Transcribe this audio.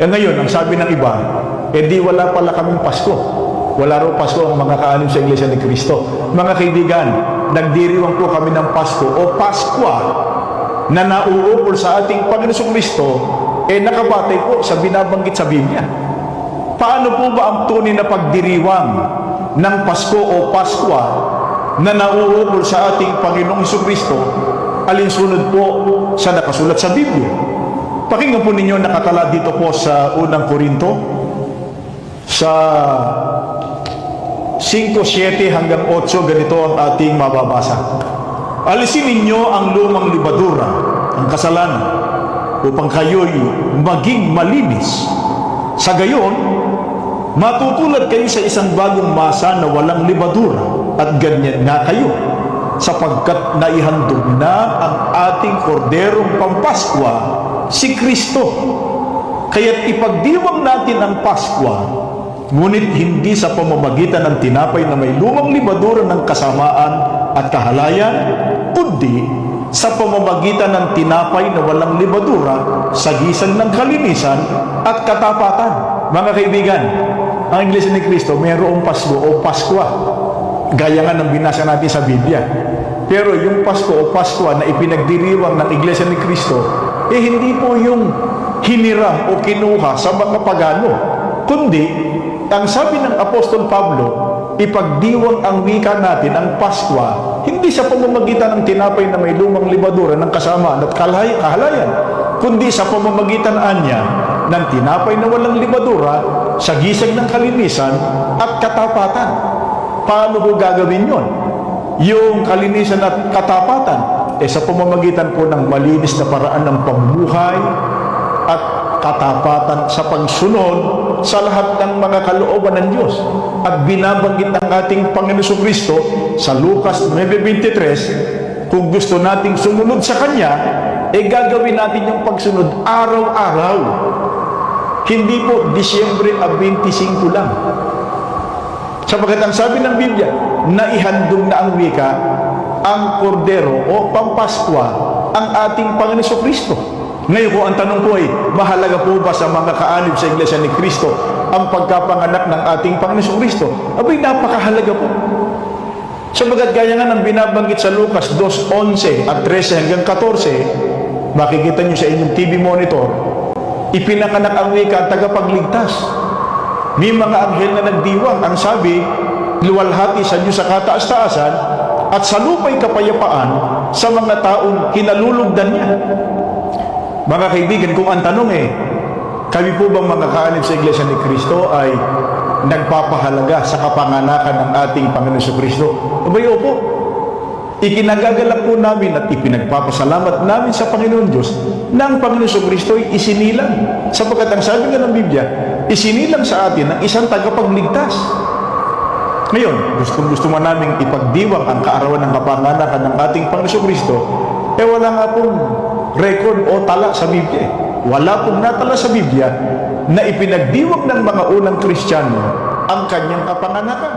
Ngayon, ang sabi ng iba, di wala pala kaming Pasko. Wala raw Pasko ang mga kaanim sa Iglesia ni Cristo. Mga kaibigan, nagdiriwang po kami ng Pasko o Paskwa na nauukol sa ating Panginoong Kristo, nakabatay po sa binabanggit sa Biblia. Paano po ba ang tunay na pagdiriwang ng Pasko o Paskwa na nauukol sa ating Panginoong Kristo alinsunod po sa nakasulat sa Biblia? Pakinggan po ninyo, nakatala dito po sa unang Korinto sa 5:7 hanggang 8, ganito ang ating mababasa. Alisin ninyo ang lumang libadura, ang kasalanan, upang kayo'y maging malinis. Sa gayon, matutulad kayo sa isang bagong masa na walang libadura, at ganyan nga kayo, sapagkat naihandog na ang ating korderong pampaskwa, si Kristo. Kaya't ipagdiwang natin ang Paskwa, ngunit hindi sa pamamagitan ng tinapay na may lumang libadura ng kasamaan at kahalayan, kundi sa pamamagitan ng tinapay na walang libadura, sagisag ng kalinisan at katapatan. Mga kaibigan, ang Iglesia ni Cristo mayroong Pasko o Paskwa, gaya nga ng binasa natin sa Biblia. Pero yung Pasko o Paskwa na ipinagdiriwang ng Iglesia ni Cristo, hindi po yung hiniram o kinuha sa mga pagano, kundi ang sabi ng Apostol Pablo, ipagdiwang ang wika natin, ang Paskwa, hindi sa pamamagitan ng tinapay na may lumang libadura ng kasamaan at kahalayan, kundi sa pamamagitan anya ng tinapay na walang libadura, sa gisag ng kalinisan at katapatan. Paano po gagawin yon? Yung kalinisan at katapatan, sa pamamagitan po ng malinis na paraan ng pamumuhay at katapatan sa pagsunod sa lahat ng mga kalooban ng Diyos. At binabanggit ng ating Panginoong Kristo sa Lucas 9:23, kung gusto nating sumunod sa Kanya, gagawin natin yung pagsunod araw-araw. Hindi po Disyembre 25 lang. Sapagkat ang sabi ng Biblia, naihandog na ang wika, ang kordero o pampaskwa, ang ating Panginoong Kristo. Ngayon po, ang tanong po ay, mahalaga po ba sa mga kaanib sa Iglesia ni Cristo ang pagkapanganak ng ating Panginoong Kristo? Abay, napakahalaga po. Sabagat gaya nga ng binabanggit sa Lucas 2:11 at 13 hanggang 14, makikita nyo sa inyong TV monitor, ipinanganak ang wika at tagapagligtas. May mga anghel na nagdiwang, ang sabi, luwalhati sa Diyos sa kataas-taasan at sa lupa'y kapayapaan sa mga taong kinalulugdan niya. Mga kaibigan, kung ang tanong kami po bang mga kaanib sa Iglesia ni Cristo ay nagpapahalaga sa kapanganakan ng ating Panginoon Kristo? Abay, opo. Ikinagagalak po namin at ipinagpapasalamat namin sa Panginoon Diyos na ang Panginoon Kristo ay isinilang. Sapagkat ang sabi nga ng Biblia, isinilang sa atin ang isang tagapagligtas. Ngayon, gusto man namin ipagdiwang ang kaarawan ng kapanganakan ng ating Panginoon Kristo, wala nga pong record o tala sa Biblia. Wala pong natala sa Biblia na ipinagdiwang ng mga unang Kristiyano ang kanyang kapanganakan.